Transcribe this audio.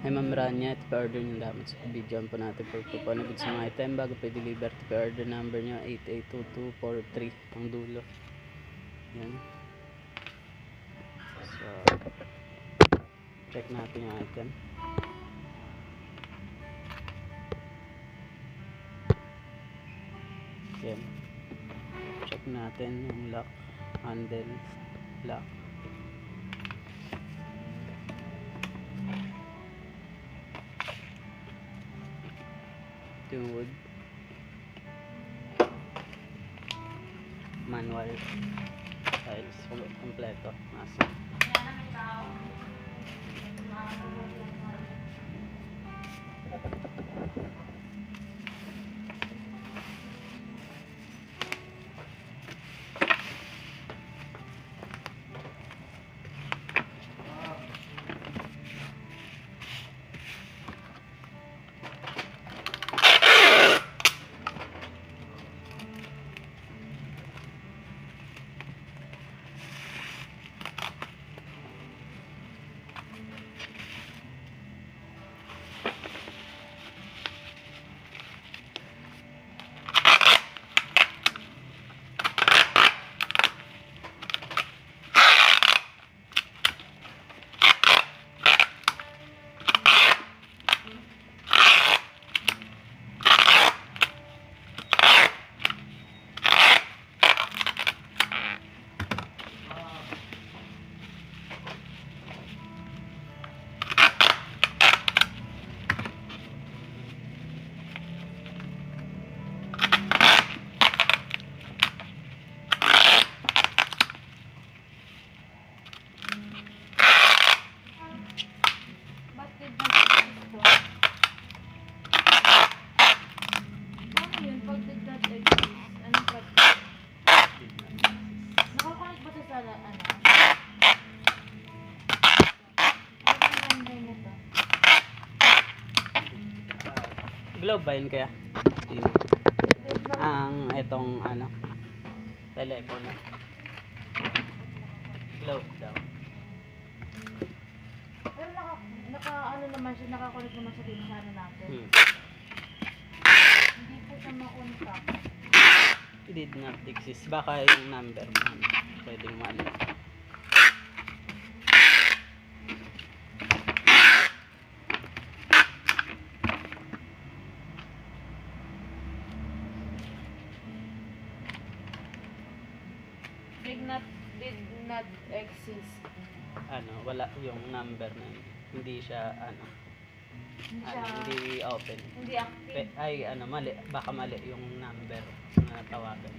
Hi Ma'am Rania, ito pa-order nyo dapat sa video po natin for pupunagod sa mga item bago pa-deliver. Ito pa-order number nyo 882243 ang dulo. Yan. So, check natin yung item. Yan. Check natin yung lock, handle, lock. Yung wood, manual, tiles, kompleto, nasa. Globe ba yun kaya? Ang etong ano, telepono. Globe daw. Pero ano naman siya, nakakonect naman siya dito sa ano natin. Hindi po siya ma-contact. It did not exist. Baka yung number pwedeng mali. Did not exist. Ano, wala yung number na yun. Hindi siya ano, Hindi siya, hindi open. hindi active. Ay ano, mali, baka mali yung number na tawagan.